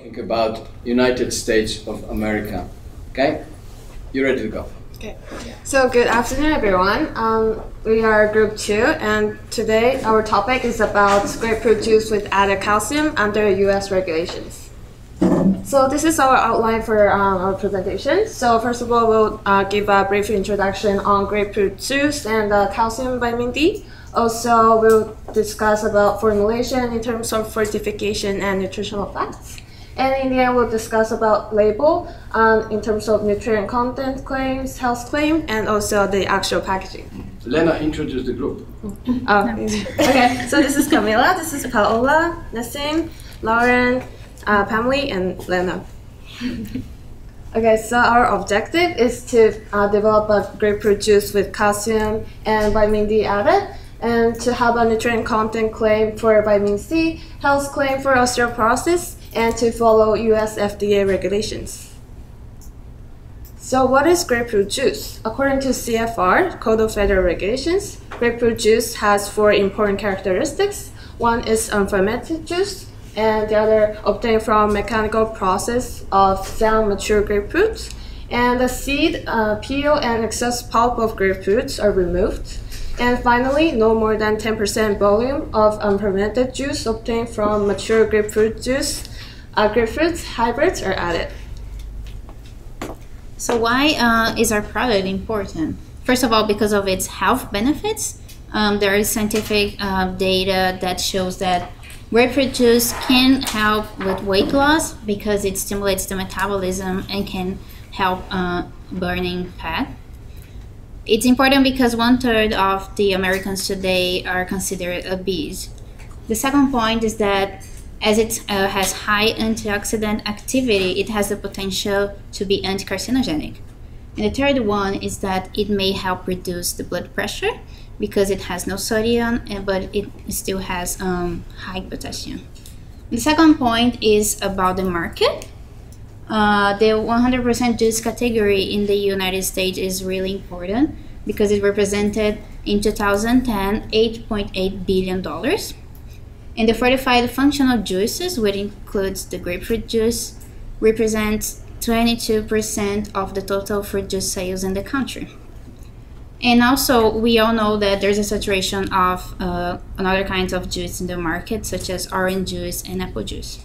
talking about United States of America. Okay, you ready to go? Okay. So good afternoon, everyone. We are Group 2, and today our topic is about grapefruit juice with added calcium under U.S. regulations. So this is our outline for our presentation. So first of all, we'll give a brief introduction on grapefruit juice and calcium vitamin D. Also, we'll discuss about formulation in terms of fortification and nutritional facts. And in the end, we'll discuss about label in terms of nutrient content claims, health claim, and also the actual packaging. Lena, introduce the group. Okay, so this is Camila, this is Paola, Nassim, Lauren, Pamela, and Lena. Okay, so our objective is to develop a grapefruit juice with calcium and vitamin D added, and to have a nutrient content claim for vitamin C, health claim for osteoporosis, and to follow US FDA regulations. So what is grapefruit juice? According to CFR, Code of Federal Regulations, grapefruit juice has 4 important characteristics. One is unfermented juice, and the other obtained from mechanical process of sound mature grapefruits. And the seed, peel, and excess pulp of grapefruits are removed. And finally, no more than 10% volume of unfermented juice obtained from mature grapefruit juice. Grapefruit hybrids are added. So why is our product important? First of all, because of its health benefits. There is scientific data that shows that grapefruit juice can help with weight loss because it stimulates the metabolism and can help burning fat. It's important because 1/3 of the Americans today are considered obese. The second point is that as it has high antioxidant activity, it has the potential to be anti-carcinogenic. And the third one is that it may help reduce the blood pressure because it has no sodium, but it still has high potassium. The second point is about the market. The 100% juice category in the United States is really important because it represented in 2010 $8.8 billion. And the fortified functional juices, which includes the grapefruit juice, represents 22% of the total fruit juice sales in the country. And also, we all know that there's a saturation of another kinds of juice in the market, such as orange juice and apple juice.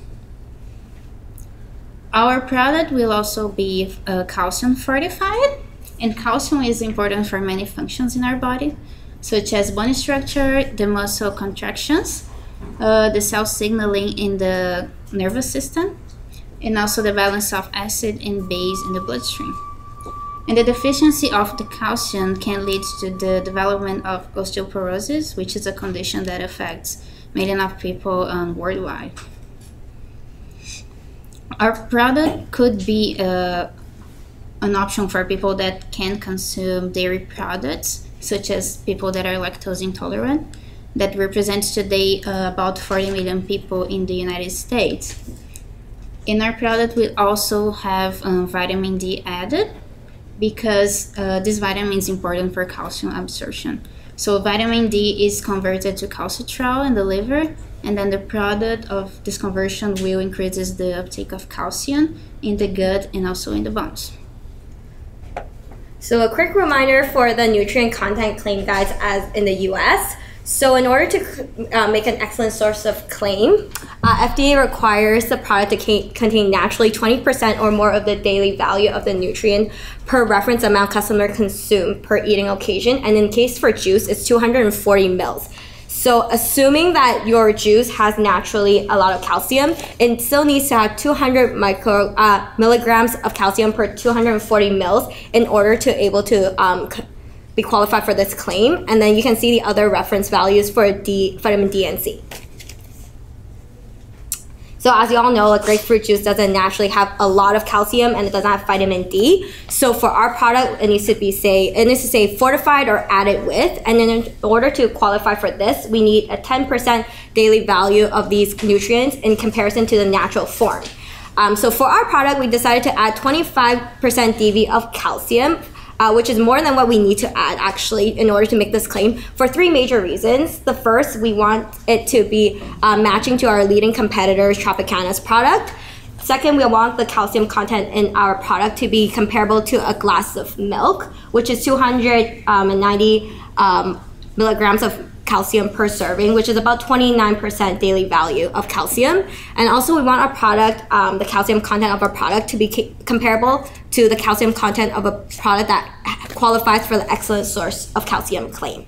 Our product will also be calcium fortified, and calcium is important for many functions in our body, such as bone structure, the muscle contractions, the cell signaling in the nervous system, and also the balance of acid and base in the bloodstream. And the deficiency of the calcium can lead to the development of osteoporosis, which is a condition that affects millions of people worldwide. Our product could be an option for people that can consume dairy products, such as people that are lactose intolerant, that represents today about 40 million people in the United States. In our product, we also have vitamin D added because this vitamin is important for calcium absorption. So vitamin D is converted to calcitrol in the liver, and then the product of this conversion will increase the uptake of calcium in the gut and also in the bones. So a quick reminder for the nutrient content claim guides as in the US. So in order to make an excellent source of claim, FDA requires the product to contain naturally 20% or more of the daily value of the nutrient per reference amount customer consume per eating occasion. And in case for juice, it's 240 mils. So assuming that your juice has naturally a lot of calcium, it still needs to have 200 milligrams of calcium per 240 mils in order to able to be qualified for this claim. And then you can see the other reference values for vitamin D and C. So as you all know, a grapefruit juice doesn't naturally have a lot of calcium and it doesn't have vitamin D. So for our product, it needs to say fortified or added with. And then in order to qualify for this, we need a 10% daily value of these nutrients in comparison to the natural form. So for our product, we decided to add 25% DV of calcium, which is more than what we need to add actually in order to make this claim for 3 major reasons. The first, we want it to be matching to our leading competitors, Tropicana's product. Second, we want the calcium content in our product to be comparable to a glass of milk, which is 290 milligrams of calcium per serving, which is about 29% daily value of calcium. And also we want our product, the calcium content of our product to be comparable to the calcium content of a product that qualifies for the excellent source of calcium claim.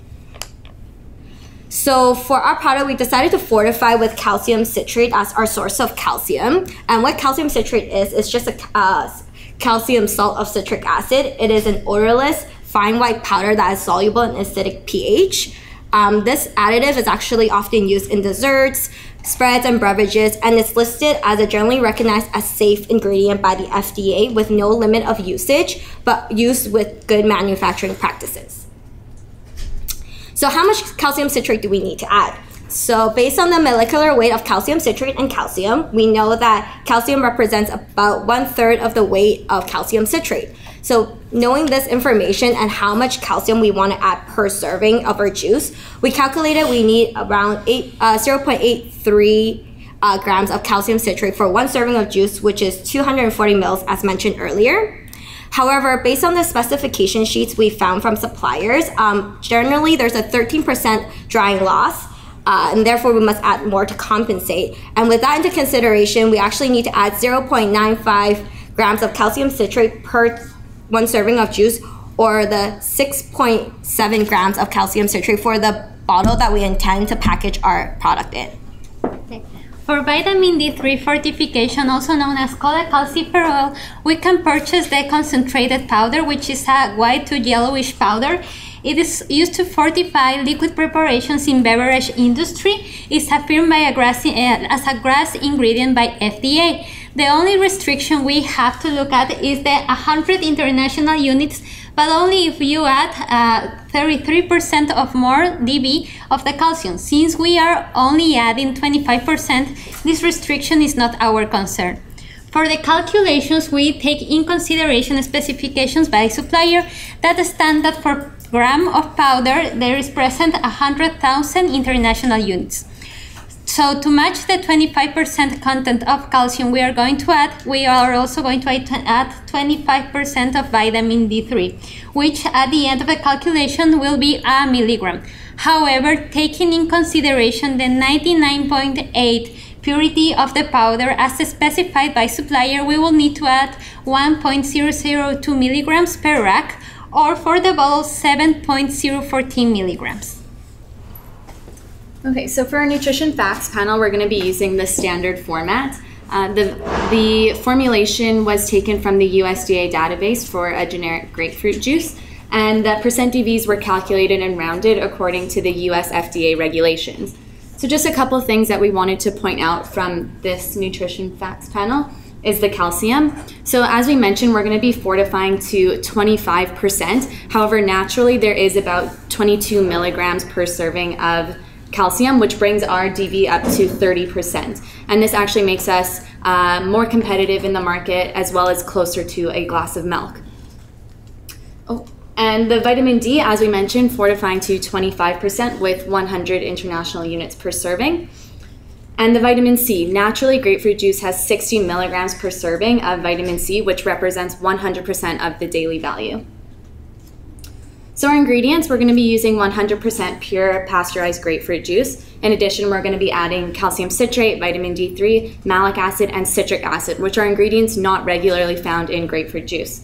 So for our product, we decided to fortify with calcium citrate as our source of calcium. And what calcium citrate is just a calcium salt of citric acid. It is an odorless, fine white powder that is soluble in acidic pH. This additive is actually often used in desserts, spreads, and beverages, and it's listed as a generally recognized as safe ingredient by the FDA with no limit of usage, but used with good manufacturing practices. So how much calcium citrate do we need to add? So based on the molecular weight of calcium citrate and calcium, we know that calcium represents about 1/3 of the weight of calcium citrate. So knowing this information and how much calcium we want to add per serving of our juice, we calculated we need around 0.83 grams of calcium citrate for 1 serving of juice, which is 240 mils as mentioned earlier. However, based on the specification sheets we found from suppliers, generally there's a 13% drying loss, and therefore we must add more to compensate. And with that into consideration, we actually need to add 0.95 grams of calcium citrate per 1 serving of juice, or the 6.7 grams of calcium citrate for the bottle that we intend to package our product in. For vitamin D3 fortification, also known as cholecalciferol, we can purchase the concentrated powder, which is a white to yellowish powder. It is used to fortify liquid preparations in beverage industry. It's affirmed by as a GRAS ingredient by FDA. The only restriction we have to look at is the 100 international units, but only if you add 33% of more dB of the calcium. Since we are only adding 25%, this restriction is not our concern. For the calculations, we take in consideration specifications by supplier that stand that for gram of powder, there is present 100,000 international units. So to match the 25% content of calcium we are going to add, we are also going to add 25% of vitamin D3, which at the end of the calculation will be a milligram. However, taking in consideration the 99.8 purity of the powder as specified by supplier, we will need to add 1.002 milligrams per rack, or for the bottle 7.014 milligrams. Okay, so for our nutrition facts panel, we're going to be using the standard format. The formulation was taken from the USDA database for a generic grapefruit juice, and the percent DVs were calculated and rounded according to the US FDA regulations. So just a couple things that we wanted to point out from this nutrition facts panel is the calcium. So as we mentioned, we're going to be fortifying to 25%. However, naturally there is about 22 milligrams per serving of calcium, which brings our DV up to 30%. And this actually makes us more competitive in the market, as well as closer to a glass of milk. And the vitamin D, as we mentioned, fortifying to 25% with 100 international units per serving. And the vitamin C, naturally grapefruit juice has 60 milligrams per serving of vitamin C, which represents 100% of the daily value. So our ingredients, we're going to be using 100% pure pasteurized grapefruit juice. In addition, we're going to be adding calcium citrate, vitamin D3, malic acid, and citric acid, which are ingredients not regularly found in grapefruit juice.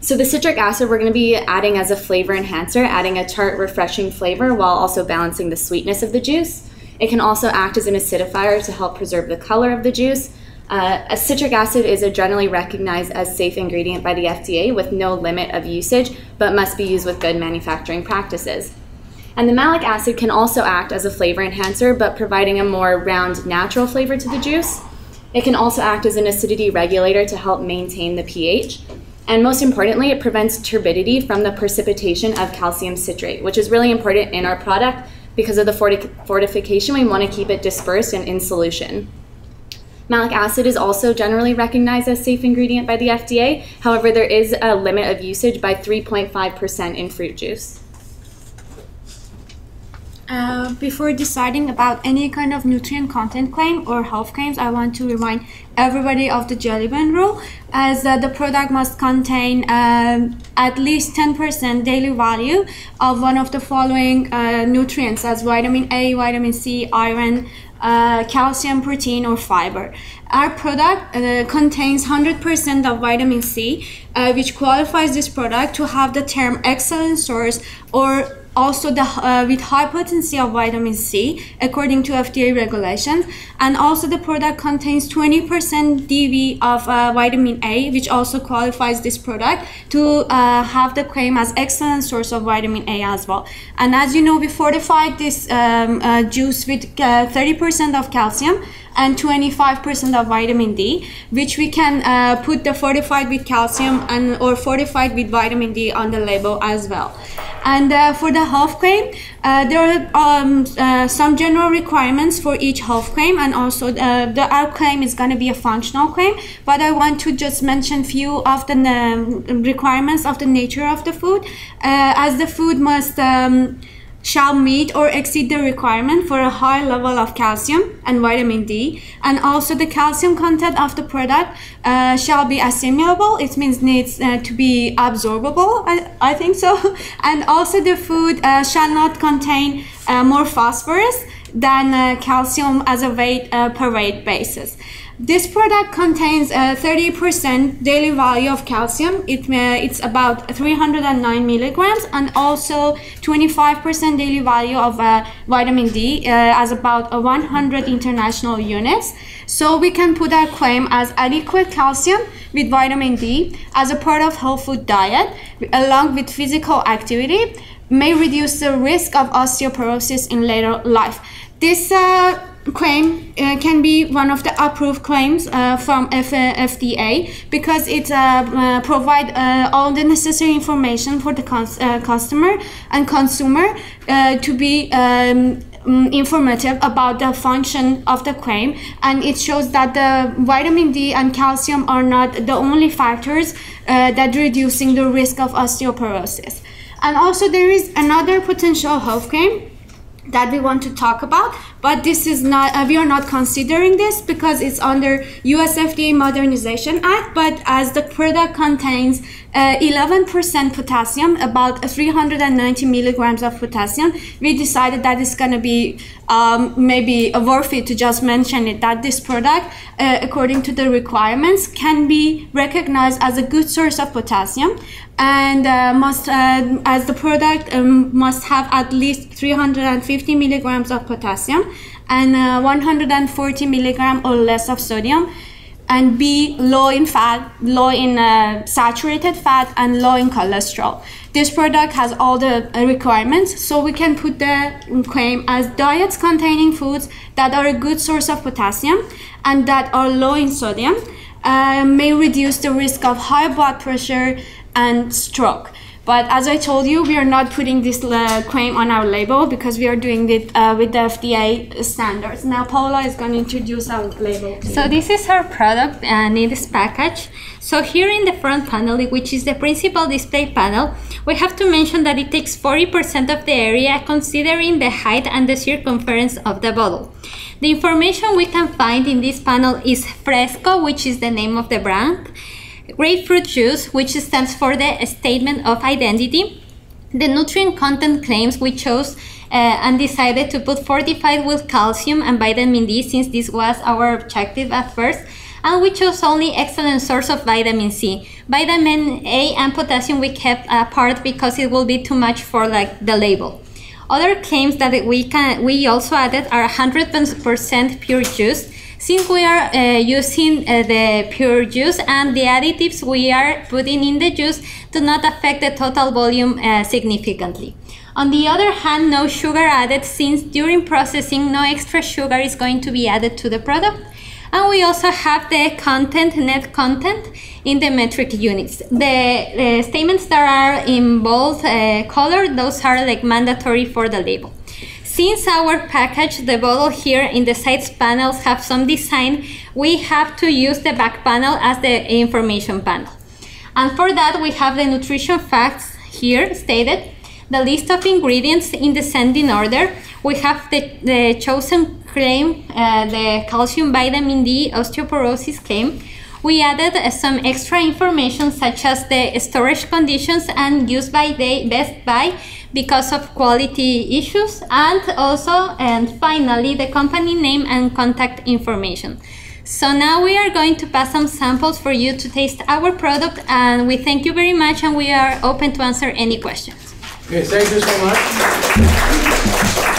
So the citric acid we're going to be adding as a flavor enhancer, adding a tart, refreshing flavor while also balancing the sweetness of the juice. It can also act as an acidifier to help preserve the color of the juice. A citric acid is a generally recognized as safe ingredient by the FDA with no limit of usage, but must be used with good manufacturing practices. And the malic acid can also act as a flavor enhancer, but providing a more round, natural flavor to the juice. It can also act as an acidity regulator to help maintain the pH. And most importantly, it prevents turbidity from the precipitation of calcium citrate, which is really important in our product because of the fortification. We want to keep it dispersed and in solution. Malic acid is also generally recognized as safe ingredient by the FDA. However, there is a limit of usage by 3.5% in fruit juice. Before deciding about any kind of nutrient content claim or health claims, I want to remind everybody of the jelly bean rule, as the product must contain at least 10% daily value of one of the following nutrients, as vitamin A, vitamin C, iron, calcium, protein, or fiber. Our product contains 100% of vitamin C, which qualifies this product to have the term excellent source, or also with high potency of vitamin C according to FDA regulations. And also the product contains 20% DV of vitamin A, which also qualifies this product to have the claim as excellent source of vitamin A as well. And as you know, we fortified this juice with 30% of calcium and 25% of vitamin D, which we can put the fortified with calcium and or fortified with vitamin D on the label as well. And for the health claim, there are some general requirements for each health claim, and also our claim is going to be a functional claim, but I want to just mention few of the requirements of the nature of the food, as the food must shall meet or exceed the requirement for a high level of calcium and vitamin D, and also the calcium content of the product shall be assimilable. It means needs to be absorbable, I think so. And also the food shall not contain more phosphorus than calcium as a weight per weight basis. This product contains 30% daily value of calcium. It's about 309 milligrams, and also 25% daily value of vitamin D as about 100 international units. So we can put our claim as adequate calcium with vitamin D as a part of whole food diet, along with physical activity, may reduce the risk of osteoporosis in later life. This claim can be one of the approved claims from FDA, because it provides all the necessary information for the customer and consumer to be informative about the function of the claim, and it shows that the vitamin D and calcium are not the only factors that reducing the risk of osteoporosis. And also there is another potential health claim that we want to talk about, but this is not, we are not considering this because it's under US FDA Modernization Act, but as the product contains 11% potassium, about 390 milligrams of potassium, we decided that it's going to be maybe worth it to just mention it, that this product, according to the requirements, can be recognized as a good source of potassium, and as the product must have at least 350 milligrams of potassium and 140 milligram or less of sodium, and be low in fat, low in saturated fat, and low in cholesterol. This product has all the requirements, so we can put the claim as diets containing foods that are a good source of potassium and that are low in sodium, may reduce the risk of high blood pressure and stroke. But as I told you, we are not putting this claim on our label because we are doing it with the FDA standards. Now Paula is going to introduce our label. So this is our product and it is packaged. So here in the front panel, which is the principal display panel, we have to mention that it takes 40% of the area, considering the height and the circumference of the bottle. The information we can find in this panel is Fresco, which is the name of the brand, Grapefruit juice, which stands for the statement of identity, the nutrient content claims we chose and decided to put fortified with calcium and vitamin D, since this was our objective at first, and we chose only excellent source of vitamin C. Vitamin A and potassium we kept apart because it will be too much for like the label. Other claims that we also added are 100% pure juice, since we are using the pure juice, and the additives we are putting in the juice do not affect the total volume significantly. On the other hand, no sugar added, since during processing no extra sugar is going to be added to the product. And we also have the net content in the metric units. The statements that are in bold color, those are like mandatory for the label. Since our package, the bottle here in the sides panels have some design, we have to use the back panel as the information panel. And for that, we have the nutrition facts here stated. the list of ingredients in descending order. We have the chosen claim, the calcium vitamin D osteoporosis claim. We added some extra information such as the storage conditions and use by Best Buy because of quality issues, and also, and finally, the company name and contact information. So now we are going to pass some samples for you to taste our product, and we thank you very much, and we are open to answer any questions. Okay, thank you so much.